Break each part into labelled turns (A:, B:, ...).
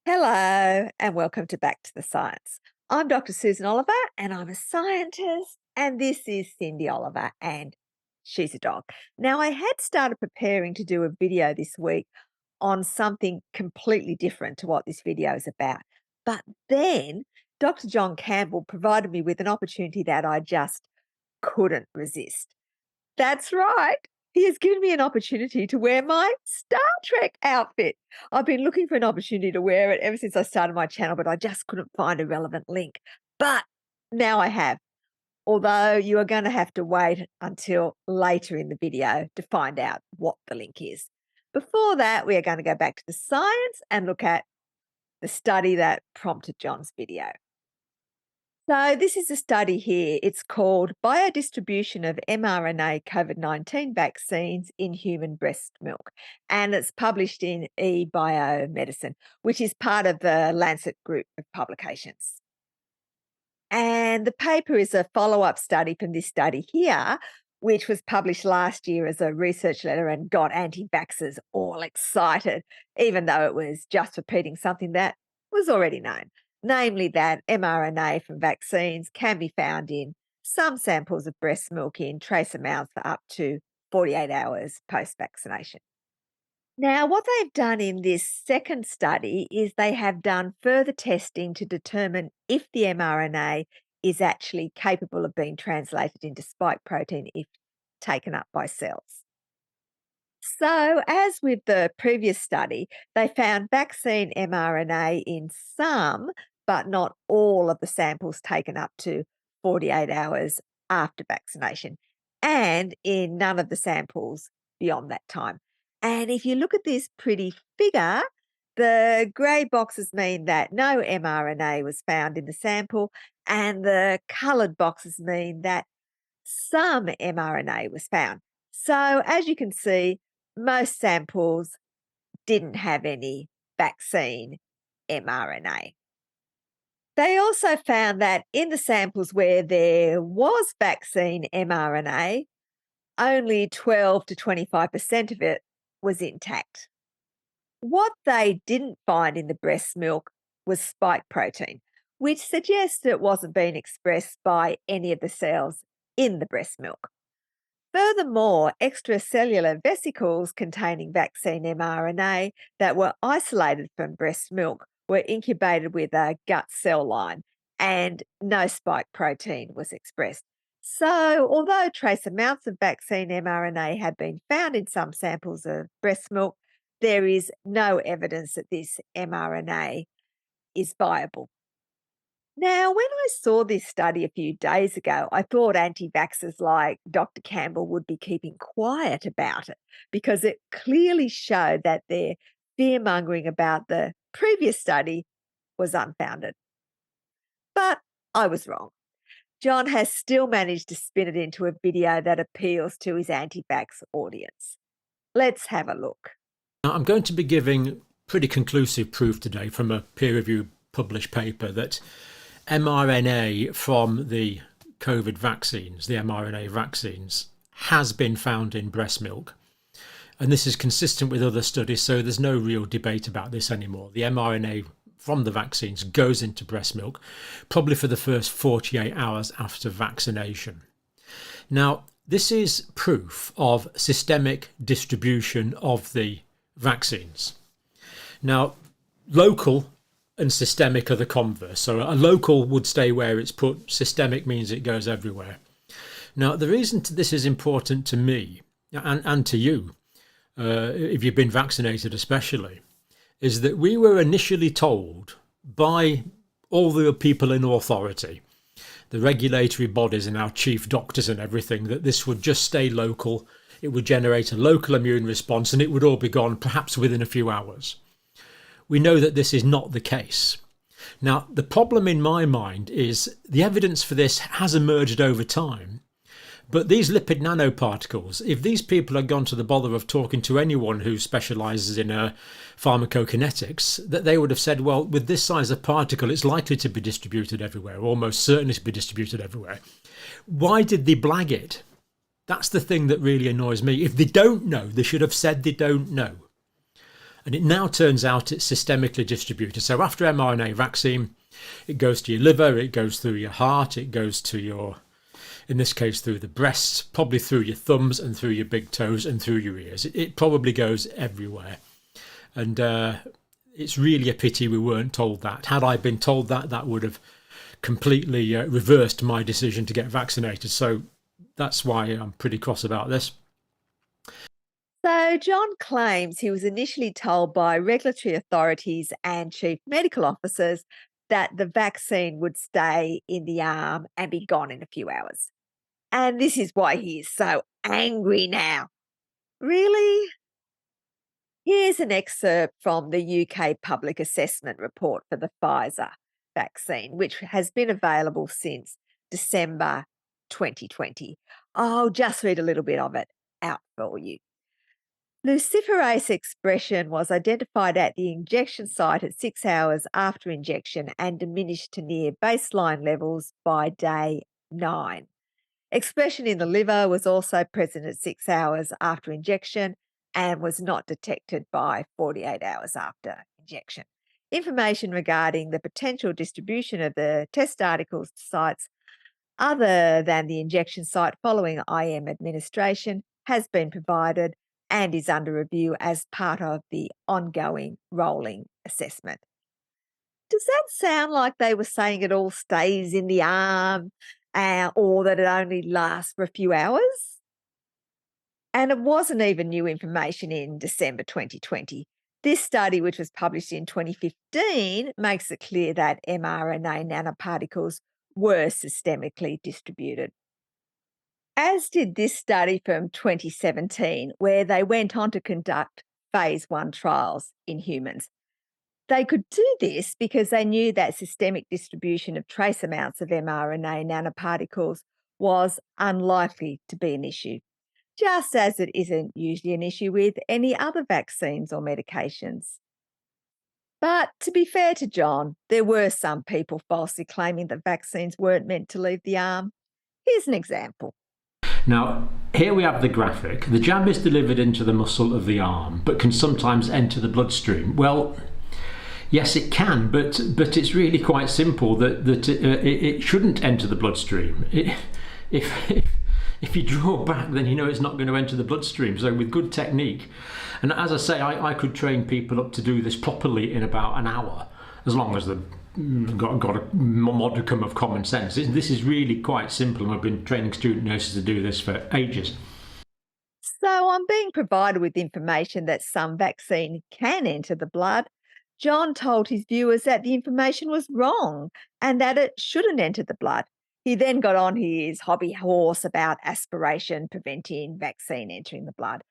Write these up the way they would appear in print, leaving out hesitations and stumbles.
A: Hello, and welcome to Back to the Science. I'm Dr. Susan Oliver, and I'm a scientist, and this is Cindy Oliver, and she's a dog. Now, I had started preparing to do a video this week on something completely different to what this video is about. But then Dr. John Campbell provided me with an opportunity that I just couldn't resist. That's right. He has given me an opportunity to wear my Star Trek outfit. I've been looking for an opportunity to wear it ever since I started my channel, but I just couldn't find a relevant link. But now I have, although you are going to have to wait until later in the video to find out what the link is. Before that, we are going to go back to the science and look at the study that prompted John's video. So, this is a study here. It's called Biodistribution of mRNA COVID-19 Vaccines in Human Breast Milk. And it's published in eBiomedicine, which is part of the Lancet group of publications. And the paper is a follow up study from this study here, which was published last year as a research letter and got anti vaxxers all excited, even though it was just repeating something that was already known, namely that mRNA from vaccines can be found in some samples of breast milk in trace amounts for up to 48 hours post vaccination. Now, what they've done in this second study is they have done further testing to determine if the mRNA is actually capable of being translated into spike protein if taken up by cells. So, as with the previous study, they found vaccine mRNA in some, but not all of the samples taken up to 48 hours after vaccination, and in none of the samples beyond that time. And if you look at this pretty figure, the grey boxes mean that no mRNA was found in the sample, and the coloured boxes mean that some mRNA was found. So, as you can see, most samples didn't have any vaccine mRNA. They also found that in the samples where there was vaccine mRNA, only 12 to 25% of it was intact. What they didn't find in the breast milk was spike protein, which suggests it wasn't being expressed by any of the cells in the breast milk. Furthermore, extracellular vesicles containing vaccine mRNA that were isolated from breast milk were incubated with a gut cell line, and no spike protein was expressed. So, although trace amounts of vaccine mRNA have been found in some samples of breast milk, there is no evidence that this mRNA is viable. Now, when I saw this study a few days ago, I thought anti vaxxers like Dr. Campbell would be keeping quiet about it because it clearly showed that their fear mongering about the previous study was unfounded. But I was wrong. John has still managed to spin it into a video that appeals to his anti vax audience. Let's have a look.
B: Now, I'm going to be giving pretty conclusive proof today from a peer-reviewed published paper that mRNA from the COVID vaccines, the mRNA vaccines, has been found in breast milk. And this is consistent with other studies, so there's no real debate about this anymore. The mRNA from the vaccines goes into breast milk, probably for the first 48 hours after vaccination. Now, this is proof of systemic distribution of the vaccines. Now, local and systemic are the converse. So a local would stay where it's put. Systemic means it goes everywhere. Now, the reason this is important to me and to you, if you've been vaccinated especially, is that we were initially told by all the people in authority, the regulatory bodies and our chief doctors and everything, that this would just stay local. It would generate a local immune response and it would all be gone perhaps within a few hours. We know that this is not the case. Now, the problem in my mind is the evidence for this has emerged over time. But these lipid nanoparticles, if these people had gone to the bother of talking to anyone who specialises in pharmacokinetics, that they would have said, well, with this size of particle, it's likely to be distributed everywhere, almost certainly to be distributed everywhere. Why did they blag it? That's the thing that really annoys me. If they don't know, they should have said they don't know. And it now turns out it's systemically distributed. So after mRNA vaccine, it goes to your liver, it goes through your heart, it goes to your, in this case, through the breasts, probably through your thumbs and through your big toes and through your ears. It probably goes everywhere. And it's really a pity we weren't told that. Had I been told that, that would have completely reversed my decision to get vaccinated. So that's why I'm pretty cross about this.
A: So, John claims he was initially told by regulatory authorities and chief medical officers that the vaccine would stay in the arm and be gone in a few hours. And this is why he is so angry now. Really? Here's an excerpt from the UK Public Assessment Report for the Pfizer vaccine, which has been available since December 2020. I'll just read a little bit of it out for you. Luciferase expression was identified at the injection site at 6 hours after injection and diminished to near baseline levels by day 9. Expression in the liver was also present at 6 hours after injection and was not detected by 48 hours after injection. Information regarding the potential distribution of the test articles to sites other than the injection site following IM administration has been provided and is under review as part of the ongoing rolling assessment. Does that sound like they were saying it all stays in the arm or that it only lasts for a few hours? And it wasn't even new information in December 2020. This study, which was published in 2015, makes it clear that mRNA nanoparticles were systemically distributed. As did this study from 2017, where they went on to conduct phase 1 trials in humans. They could do this because they knew that systemic distribution of trace amounts of mRNA nanoparticles was unlikely to be an issue, just as it isn't usually an issue with any other vaccines or medications. But to be fair to John, there were some people falsely claiming that vaccines weren't meant to leave the arm. Here's an example.
B: Now, here we have the graphic. The jab is delivered into the muscle of the arm, but can sometimes enter the bloodstream. Well, yes, it can, but it's really quite simple that it shouldn't enter the bloodstream. If you draw back, then you know it's not going to enter the bloodstream. So with good technique, and as I say, I could train people up to do this properly in about an hour, as long as they've got a modicum of common sense. This is really quite simple, and I've been training student nurses to do this for ages.
A: So I'm being provided with information that some vaccine can enter the blood. John told his viewers that the information was wrong and that it shouldn't enter the blood. He then got on his hobby horse about aspiration preventing vaccine entering the blood.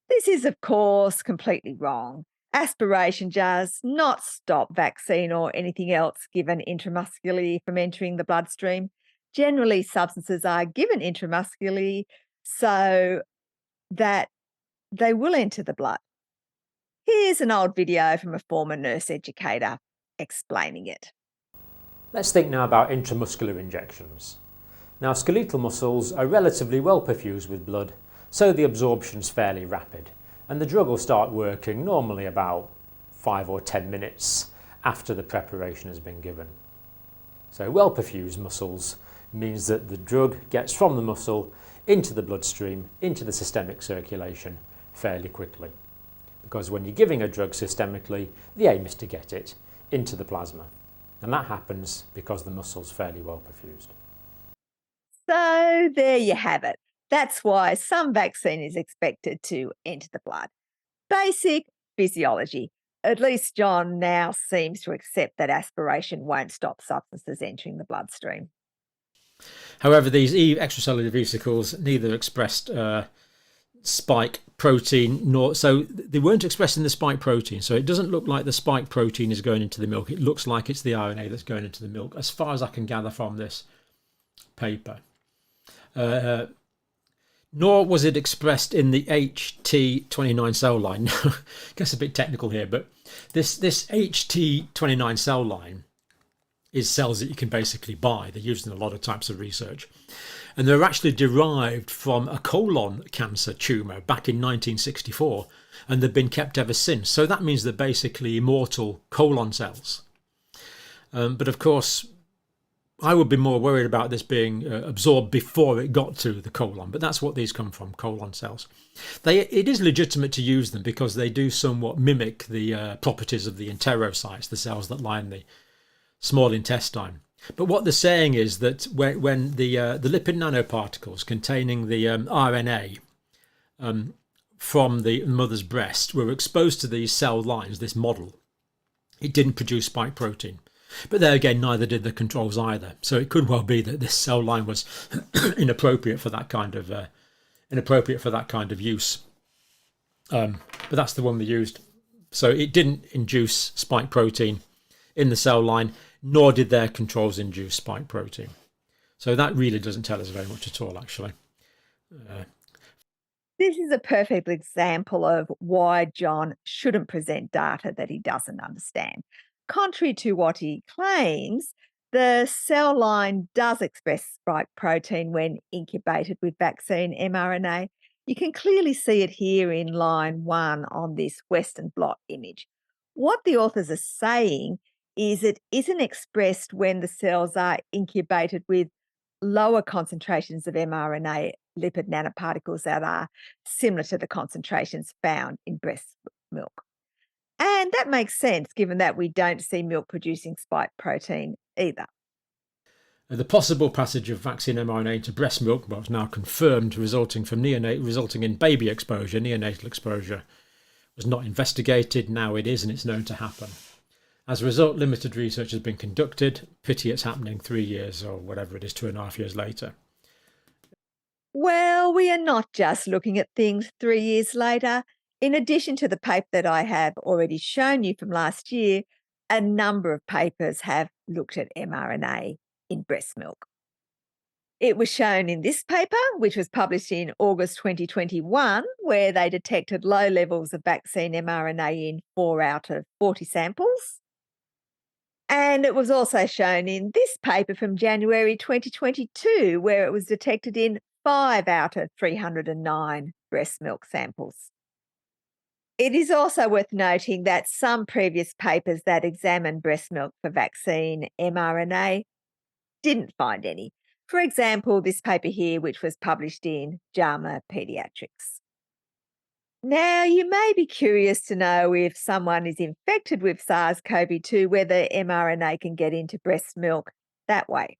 A: This is, of course, completely wrong. Aspiration does not stop vaccine or anything else given intramuscularly from entering the bloodstream. Generally, substances are given intramuscularly so that they will enter the blood. Here's an old video from a former nurse educator explaining it.
C: Let's think now about intramuscular injections. Now, skeletal muscles are relatively well perfused with blood, so the absorption's fairly rapid, and the drug will start working normally about 5 or 10 minutes after the preparation has been given. So well perfused muscles means that the drug gets from the muscle into the bloodstream, into the systemic circulation fairly quickly. Because when you're giving a drug systemically, the aim is to get it into the plasma. And that happens because the muscle's fairly well perfused.
A: So there you have it. That's why some vaccine is expected to enter the blood. Basic physiology. At least John now seems to accept that aspiration won't stop substances entering the bloodstream.
B: However, these extracellular vesicles neither expressed spike protein so they weren't expressing the spike protein, so it doesn't look like the spike protein is going into the milk. It looks like it's the RNA that's going into the milk, as far as I can gather from this paper. Nor was it expressed in the HT29 cell line. I guess a bit technical here, but this HT29 cell line is cells that you can basically buy. They're used in a lot of types of research. And they're actually derived from a colon cancer tumour back in 1964, and they've been kept ever since. So that means they're basically immortal colon cells. But of course, I would be more worried about this being absorbed before it got to the colon, but that's what these come from, colon cells. It is legitimate to use them because they do somewhat mimic the properties of the enterocytes, the cells that line the small intestine. But what they're saying is that when the lipid nanoparticles containing the RNA from the mother's breast were exposed to these cell lines, this model, it didn't produce spike protein. But there again, neither did the controls either. So it could well be that this cell line was inappropriate for that kind of use. But that's the one we used. So it didn't induce spike protein in the cell line, nor did their controls induce spike protein. So that really doesn't tell us very much at all, actually.
A: This is a perfect example of why John shouldn't present data that he doesn't understand. Contrary to what he claims, the cell line does express spike protein when incubated with vaccine mRNA. You can clearly see it here in line 1 on this Western blot image. What the authors are saying is it isn't expressed when the cells are incubated with lower concentrations of mRNA lipid nanoparticles that are similar to the concentrations found in breast milk. And that makes sense given that we don't see milk producing spike protein either.
B: The possible passage of vaccine mRNA into breast milk was now confirmed, resulting in baby exposure, neonatal exposure, was not investigated. Now it is, and it's known to happen. As a result, limited research has been conducted. Pity it's happening 3 years or whatever it is, 2.5 years later.
A: Well, we are not just looking at things 3 years later. In addition to the paper that I have already shown you from last year, a number of papers have looked at mRNA in breast milk. It was shown in this paper, which was published in August 2021, where they detected low levels of vaccine mRNA in 4 out of 40 samples. And it was also shown in this paper from January 2022, where it was detected in 5 out of 309 breast milk samples. It is also worth noting that some previous papers that examined breast milk for vaccine mRNA didn't find any. For example, this paper here, which was published in JAMA Pediatrics. Now, you may be curious to know if someone is infected with SARS-CoV-2, whether mRNA can get into breast milk that way.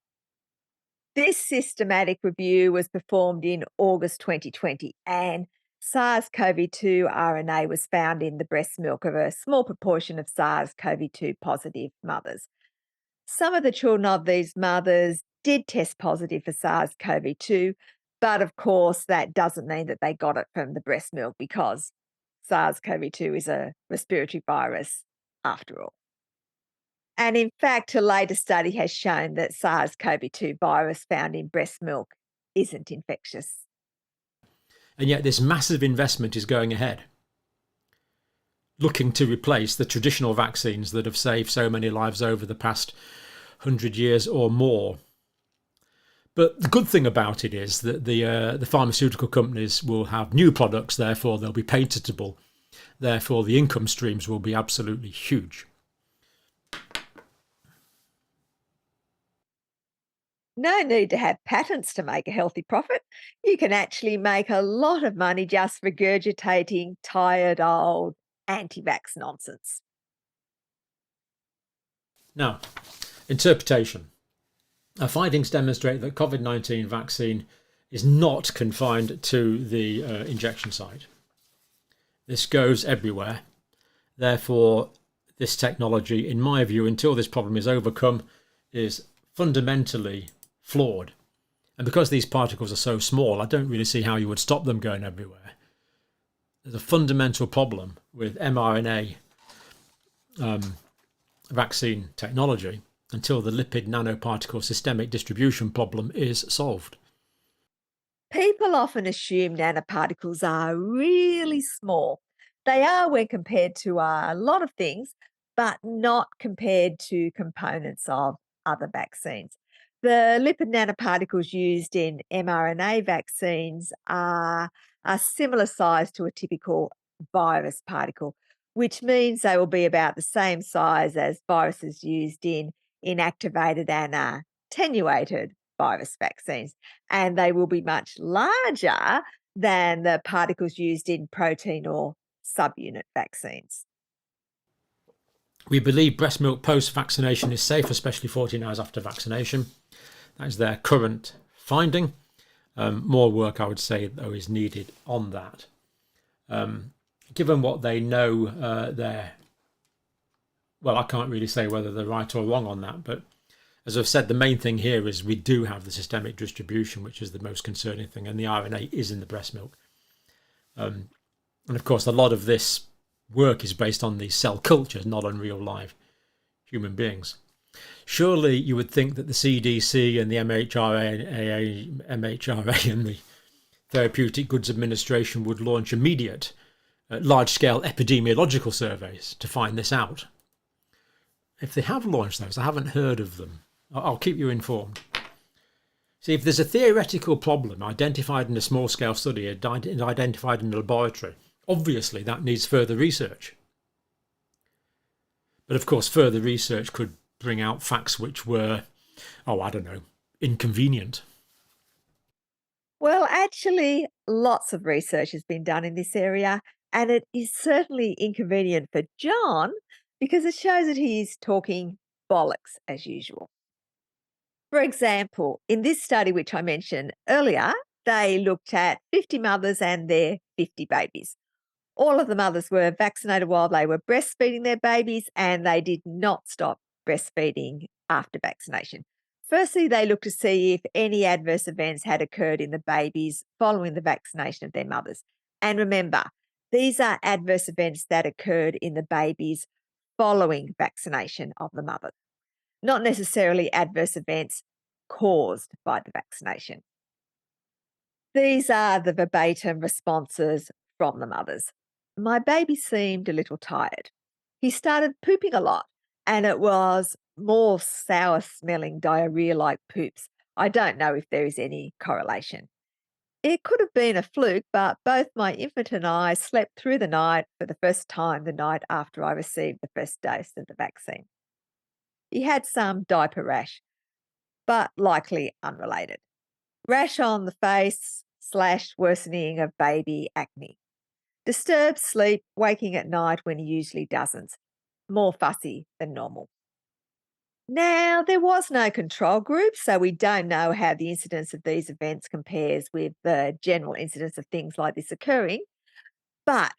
A: This systematic review was performed in August 2020, and SARS-CoV-2 RNA was found in the breast milk of a small proportion of SARS-CoV-2 positive mothers. Some of the children of these mothers did test positive for SARS-CoV-2, but of course that doesn't mean that they got it from the breast milk because SARS-CoV-2 is a respiratory virus after all. And in fact, a later study has shown that SARS-CoV-2 virus found in breast milk isn't infectious.
B: And yet this massive investment is going ahead, looking to replace the traditional vaccines that have saved so many lives over the past 100 years or more. But the good thing about it is that the pharmaceutical companies will have new products, therefore they'll be patentable, therefore the income streams will be absolutely huge.
A: No need to have patents to make a healthy profit. You can actually make a lot of money just regurgitating tired old anti-vax nonsense.
B: Now, interpretation. Our findings demonstrate that COVID-19 vaccine is not confined to the injection site. This goes everywhere. Therefore, this technology, in my view, until this problem is overcome, is fundamentally flawed. And because these particles are so small, I don't really see how you would stop them going everywhere. There's a fundamental problem with mRNA vaccine technology until the lipid nanoparticle systemic distribution problem is solved.
A: People often assume nanoparticles are really small. They are when compared to a lot of things, but not compared to components of other vaccines. The lipid nanoparticles used in mRNA vaccines are a similar size to a typical virus particle, which means they will be about the same size as viruses used in inactivated and attenuated virus vaccines. And they will be much larger than the particles used in protein or subunit vaccines.
B: We believe breast milk post-vaccination is safe, especially 14 hours after vaccination. That is their current finding. More work, I would say, though, is needed on that. Given what they know, I can't really say whether they're right or wrong on that, but as I've said, the main thing here is we do have the systemic distribution, which is the most concerning thing, and the RNA is in the breast milk. And of course, a lot of this work is based on these cell cultures, not on real live human beings. Surely you would think that the CDC and the MHRA and the Therapeutic Goods Administration would launch immediate large-scale epidemiological surveys to find this out. If they have launched those, I haven't heard of them. I'll keep you informed. See, if there's a theoretical problem identified in a small-scale study, identified in a laboratory, obviously that needs further research. But of course, further research could bring out facts which were, inconvenient.
A: Well, actually, lots of research has been done in this area, and it is certainly inconvenient for John because it shows that he is talking bollocks as usual. For example, in this study, which I mentioned earlier, they looked at 50 mothers and their 50 babies. All of the mothers were vaccinated while they were breastfeeding their babies, and they did not stop breastfeeding after vaccination. Firstly, they looked to see if any adverse events had occurred in the babies following the vaccination of their mothers. And remember, these are adverse events that occurred in the babies following vaccination of the mother, not necessarily adverse events caused by the vaccination. These are the verbatim responses from the mothers. My baby seemed a little tired. He started pooping a lot, and it was more sour-smelling diarrhea-like poops. I don't know if there is any correlation. It could have been a fluke, but both my infant and I slept through the night for the first time the night after I received the first dose of the vaccine. He had some diaper rash, but likely unrelated. Rash on the face / worsening of baby acne. Disturbed sleep, waking at night when he usually doesn't. More fussy than normal. Now, there was no control group, so we don't know how the incidence of these events compares with the general incidence of things like this occurring, but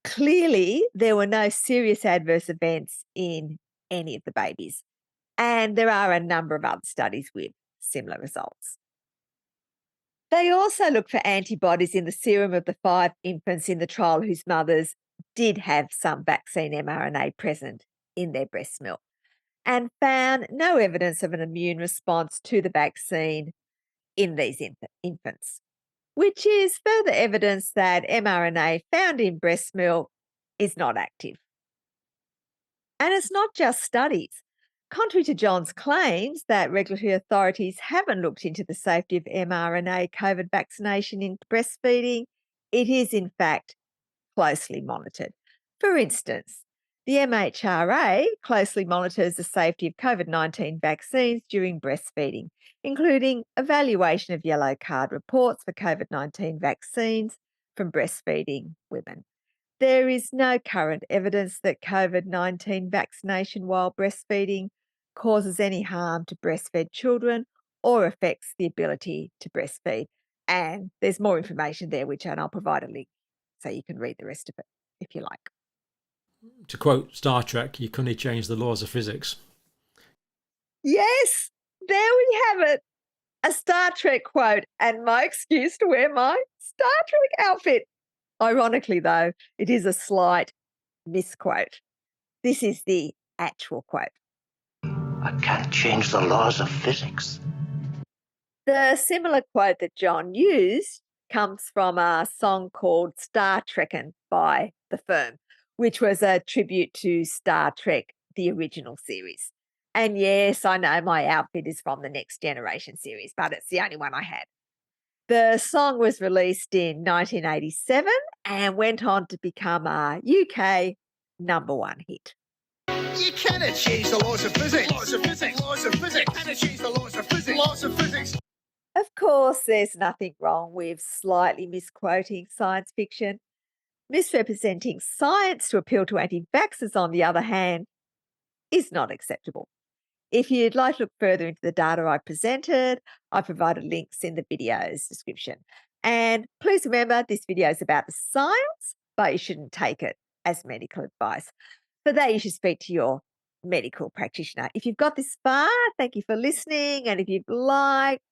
A: clearly there were no serious adverse events in any of the babies, and there are a number of other studies with similar results. They also looked for antibodies in the serum of the 5 infants in the trial whose mothers did have some vaccine mRNA present in their breast milk, and found no evidence of an immune response to the vaccine in these infants, which is further evidence that mRNA found in breast milk is not active. And it's not just studies. Contrary to John's claims that regulatory authorities haven't looked into the safety of mRNA COVID vaccination in breastfeeding, it is in fact closely monitored. For instance, the MHRA closely monitors the safety of COVID-19 vaccines during breastfeeding, including evaluation of yellow card reports for COVID-19 vaccines from breastfeeding women. There is no current evidence that COVID-19 vaccination while breastfeeding causes any harm to breastfed children or affects the ability to breastfeed. And there's more information there, which I'll provide a link so you can read the rest of it if you like.
B: To quote Star Trek, you couldn't change the laws of physics.
A: Yes, there we have it. A Star Trek quote and my excuse to wear my Star Trek outfit. Ironically, though, it is a slight misquote. This is the actual quote.
D: I can't change the laws of physics.
A: The similar quote that John used comes from a song called Star Trekkin' by The Firm, which was a tribute to Star Trek, the original series. And yes, I know my outfit is from the Next Generation series, but it's the only one I had. The song was released in 1987 and went on to become a UK #1 hit.
E: You cannot change the laws of physics. Laws of physics. Laws of physics. Cannot change the laws of physics. Laws of physics.
A: Of course, there's nothing wrong with slightly misquoting science fiction. Misrepresenting science to appeal to anti-vaxxers, on the other hand, is not acceptable. If you'd like to look further into the data I presented, I provided links in the video's description. And please remember, this video is about the science, but you shouldn't take it as medical advice. For that, you should speak to your medical practitioner. If you've got this far, thank you for listening. And if you've liked,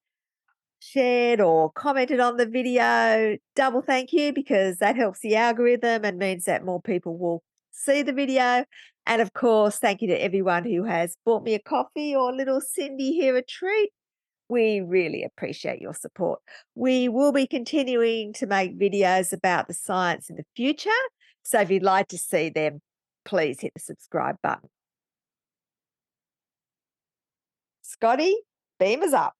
A: shared or commented on the video, double thank you, because that helps the algorithm and means that more people will see the video. And of course, thank you to everyone who has bought me a coffee or little Cindy here a treat. We really appreciate your support. We will be continuing to make videos about the science in the future. So if you'd like to see them, please hit the subscribe button. Scotty, beam us up.